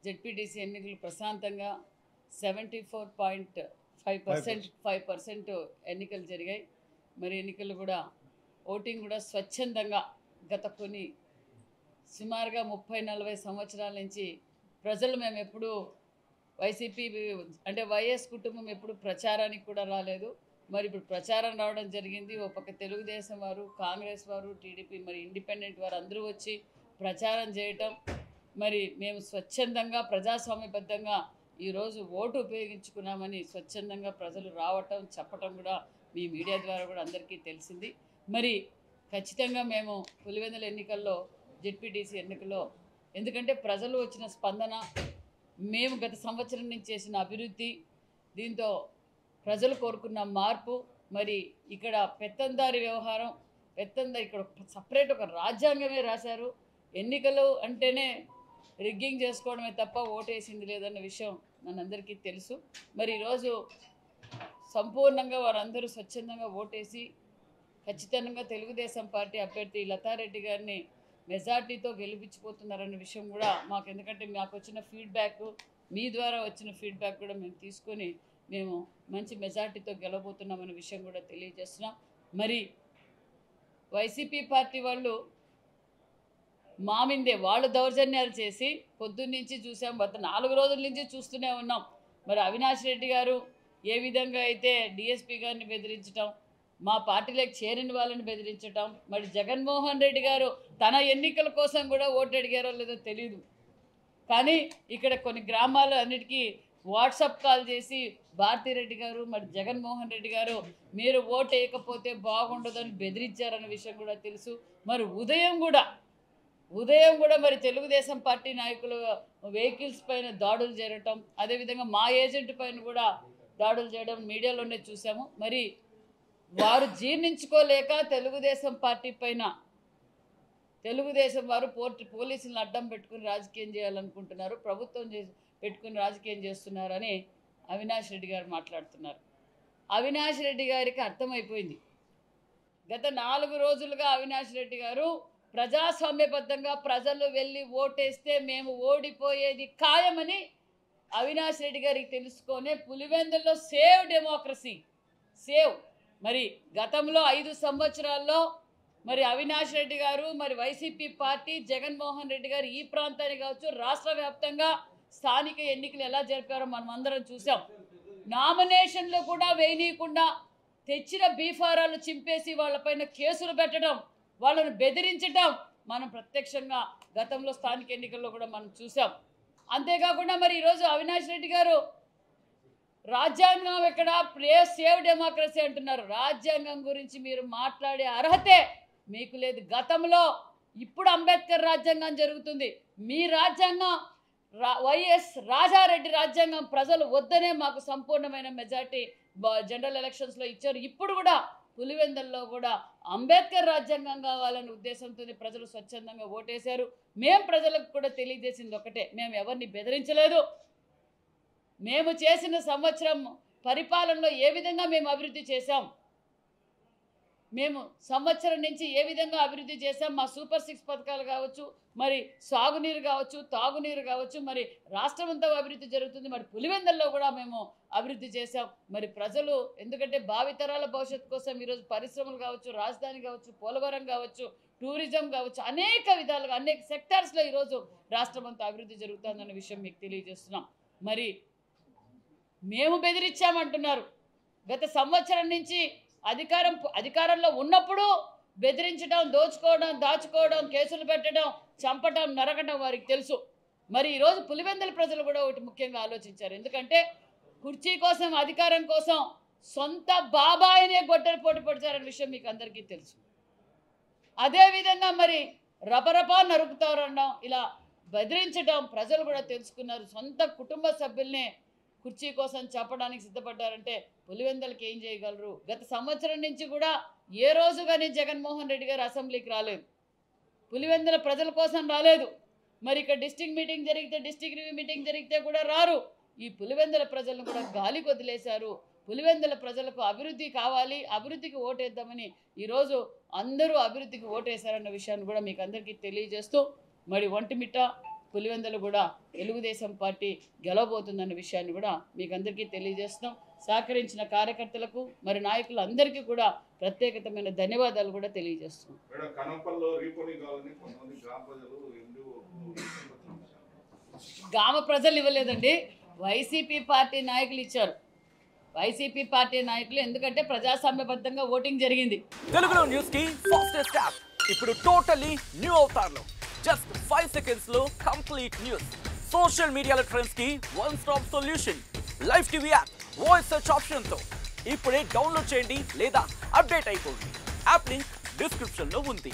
ZPTC ఎన్నికలు ప్రశాంతంగా 74.5% ఎన్నికలు జరిగాయి. మరి ఎన్నికలు కూడా ఓటింగ్ కూడా స్వచ్ఛందంగా గత కొన్ని సుమారుగా 30-40 సంవత్సరాల నుంచి ప్రజలు మేము ఎప్పుడు వైసీపీ అంటే వైఎస్ కుటుంబం ఎప్పుడు ప్రచారానికి కూడా రాలేదు. మరి ఇప్పుడు ప్రచారం రావడం జరిగింది. ఓ పక్క తెలుగుదేశం వారు, కాంగ్రెస్ వారు, టీడీపీ, మరి ఇండిపెండెంట్ వారు అందరూ వచ్చి ప్రచారం చేయటం, మరి మేము స్వచ్ఛందంగా ప్రజాస్వామ్యబద్ధంగా ఈరోజు ఓటు ఉపయోగించుకున్నామని స్వచ్ఛందంగా ప్రజలు రావటం చెప్పటం కూడా మీ మీడియా ద్వారా కూడా అందరికీ తెలిసింది. మరి ఖచ్చితంగా మేము పులివెందుల ఎన్నికల్లో జెడ్పీటీసీ ఎన్నికల్లో ఎందుకంటే ప్రజలు వచ్చిన స్పందన, మేము గత సంవత్సరం నుంచి చేసిన అభివృద్ధి, దీంతో ప్రజలు కోరుకున్న మార్పు, మరి ఇక్కడ పెత్తందారి వ్యవహారం, ఇక్కడ సపరేట్ ఒక రాజ్యాంగమే రాశారు. ఎన్నికలు అంటేనే రిగ్గింగ్ చేసుకోవడమే తప్ప ఓటేసింది లేదన్న విషయం మనందరికీ తెలుసు. మరి ఈరోజు సంపూర్ణంగా వారందరూ స్వచ్ఛందంగా ఓటేసి ఖచ్చితంగా తెలుగుదేశం పార్టీ అభ్యర్థి లతారెడ్డి గారిని మెజార్టీతో గెలిపించిపోతున్నారన్న విషయం కూడా మాకు, ఎందుకంటే మాకు వచ్చిన ఫీడ్బ్యాక్, మీ ద్వారా వచ్చిన ఫీడ్బ్యాక్ కూడా మేము తీసుకొని మేము మంచి మెజార్టీతో గెలవబోతున్నామన్న విషయం కూడా తెలియజేస్తున్నాం. మరి వైసీపీ పార్టీ వాళ్ళు మా మీదే వాళ్ళు దౌర్జన్యాలు చేసి పొద్దున్నుంచి చూసాం, గత 4 రోజుల నుంచి చూస్తూనే ఉన్నాం. మరి అవినాష్ రెడ్డి గారు ఏ విధంగా అయితే డిఎస్పీ గారిని బెదిరించటం, మా పార్టీలోకి చేరిన వాళ్ళని బెదిరించటం, మరి జగన్మోహన్ రెడ్డి గారు తన ఎన్నికల కోసం కూడా ఓటు అడిగారో లేదో తెలియదు, కానీ ఇక్కడ కొన్ని గ్రామాలు అన్నిటికీ వాట్సాప్ కాల్ చేసి భారతిరెడ్డి గారు, మరి జగన్మోహన్ రెడ్డి గారు మీరు ఓటు వేయకపోతే బాగుండదని బెదిరించారన్న విషయం కూడా తెలుసు. మరి ఉదయం కూడా మరి తెలుగుదేశం పార్టీ నాయకులు వెహికల్స్ పైన దాడులు జరగటం, అదేవిధంగా మా ఏజెంట్ పైన కూడా దాడులు చేయడం మీడియాలోనే చూసాము. మరి వారు జీర్ణించుకోలేక తెలుగుదేశం పార్టీ పైన తెలుగుదేశం వారు పోలీసులను అడ్డం పెట్టుకుని రాజకీయం చేయాలనుకుంటున్నారు, ప్రభుత్వం పెట్టుకుని రాజకీయం చేస్తున్నారని అవినాష్ రెడ్డి గారు మాట్లాడుతున్నారు. అవినాష్ రెడ్డి గారికి అర్థమైపోయింది. గత 4 రోజులుగా అవినాష్ రెడ్డి గారు ప్రజాస్వామ్యబద్ధంగా ప్రజలు వెళ్ళి ఓటేస్తే మేము ఓడిపోయేది ఖాయమని అవినాష్ రెడ్డి గారికి తెలుసుకొనే పులివెందుల్లో సేవ్ డెమోక్రసీ మరి గతంలో 5 సంవత్సరాల్లో మరి అవినాష్ రెడ్డి గారు, మరి వైసీపీ పార్టీ, జగన్మోహన్ రెడ్డి గారు ఈ ప్రాంతానికి కావచ్చు రాష్ట్ర వ్యాప్తంగా స్థానిక ఎన్నికలు ఎలా జరిపారో మనం అందరం చూసాం. నామినేషన్లు కూడా వేయనీయకుండా తెచ్చిన బీఫారాలు చింపేసి వాళ్ళపైన కేసులు పెట్టడం, వాళ్ళను బెదిరించడం మనం ప్రత్యక్షంగా గతంలో స్థానిక ఎన్నికల్లో కూడా మనం చూసాం. అంతేకాకుండా మరి ఈరోజు అవినాష్ రెడ్డి గారు రాజ్యాంగం ఎక్కడ, సేవ్ డెమోక్రసీ అంటున్నారు. రాజ్యాంగం గురించి మీరు మాట్లాడే అర్హతే మీకు లేదు. గతంలో ఇప్పుడు అంబేద్కర్ రాజ్యాంగం జరుగుతుంది, మీ రాజ్యాంగం వైఎస్ రాజారెడ్డి రాజ్యాంగం ప్రజలు వద్దనే మాకు సంపూర్ణమైన మెజార్టీ జనరల్ ఎలక్షన్స్లో ఇచ్చారు. ఇప్పుడు కూడా పులివెందుల్లో కూడా అంబేద్కర్ రాజ్యాంగం కావాలనే ఉద్దేశంతో ప్రజలు స్వచ్ఛందంగా ఓటేశారు. మేము ప్రజలకు కూడా తెలియజేసింది ఒకటే, మేము ఎవరిని బెదిరించలేదు. మేము చేసిన సంవత్సరం పరిపాలనలో ఏ విధంగా మేము అభివృద్ధి చేశాం, మేము సంవత్సరం నుంచి ఏ విధంగా అభివృద్ధి చేశాం, మా సూపర్ 6 పథకాలు కావచ్చు, మరి సాగునీరు కావచ్చు, తాగునీరు కావచ్చు, మరి రాష్ట్రం అంతా అభివృద్ధి జరుగుతుంది. మరి పులివెందుల్లో కూడా మేము అభివృద్ధి చేశాం. మరి ప్రజలు, ఎందుకంటే భావితరాల భవిష్యత్తు కోసం ఈరోజు పరిశ్రమలు కావచ్చు, రాజధాని కావచ్చు, పోలవరం కావచ్చు, టూరిజం కావచ్చు, అనేక విధాలుగా అనేక సెక్టార్స్లో ఈరోజు రాష్ట్రం అంతా అభివృద్ధి జరుగుతుందన్న విషయం మీకు తెలియజేస్తున్నాం. మరి మేము బెదిరించామంటున్నారు. గత సంవత్సరం నుంచి అధికారంలో ఉన్నప్పుడు బెదిరించడం, దాచుకోవడం, కేసులు పెట్టడం, చంపడం, నరకడం వారికి తెలుసు. మరి ఈరోజు పులివెందుల ప్రజలు కూడా ఒకటి ముఖ్యంగా ఆలోచించారు. ఎందుకంటే కుర్చీ కోసం, అధికారం కోసం సొంత బాబాయినే గొడ్డలి పోటీ పడతారనే విషయం మీకు అందరికీ తెలుసు. అదేవిధంగా మరి రపరపా నరుకుతారనడం, ఇలా బెదిరించడం ప్రజలు కూడా తెలుసుకున్నారు. సొంత కుటుంబ సభ్యుల్నే కుర్చీ కోసం చెప్పడానికి సిద్ధపడ్డారంటే పులివెందులకి ఏం చేయగలరు? గత సంవత్సరం నుంచి కూడా ఏ రోజు కానీ జగన్మోహన్ రెడ్డి గారు అసెంబ్లీకి రాలేదు, పులివెందుల ప్రజల కోసం రాలేదు. మరి ఇక్కడ డిస్ట్రిక్ట్ మీటింగ్ జరిగితే, డిస్ట్రిక్ట్ రివ్యూ మీటింగ్ జరిగితే కూడా రారు. ఈ పులివెందుల ప్రజలను కూడా గాలికి వదిలేశారు. పులివెందుల ప్రజలకు అభివృద్ధి కావాలి, అభివృద్ధికి ఓటేద్దామని ఈరోజు అందరూ అభివృద్ధికి ఓటేశారన్న విషయాన్ని కూడా మీకు అందరికీ తెలియజేస్తూ, మరి ఒంటిమిట్ట పులివెందులు కూడా తెలుగుదేశం పార్టీ గెలవబోతుందన్న విషయాన్ని కూడా మీకు అందరికీ తెలియజేస్తున్నాం. సహకరించిన కార్యకర్తలకు మరి నాయకులందరికీ కూడా ప్రత్యేకమైన ధన్యవాదాలు కూడా తెలియజేస్తున్నాం. గ్రామ ప్రజలు ఇవ్వలేదండి, వైసీపీ పార్టీ నాయకులు ఇచ్చారు. వైసీపీ పార్టీ నాయకులు, ఎందుకంటే ప్రజాస్వామ్యబద్ధంగా ఓటింగ్ జరిగింది. తెలుగులో న్యూస్ కి ఫాస్టెస్ట్ యాప్ ఇప్పుడు టోటల్లీ న్యూ అవతార్లో జస్ట్ 5 seconds లో కంప్లీట్ న్యూస్. సోషల్ మీడియాలో ట్రెండ్స్ కి one stop solution. Live TV app voice search option తో ఇప్పుడే డౌన్లోడ్ చేయండి లేదా అప్డేట్ అయిపోండి. యాప్ లింక్ డిస్క్రిప్షన్ లో ఉంది.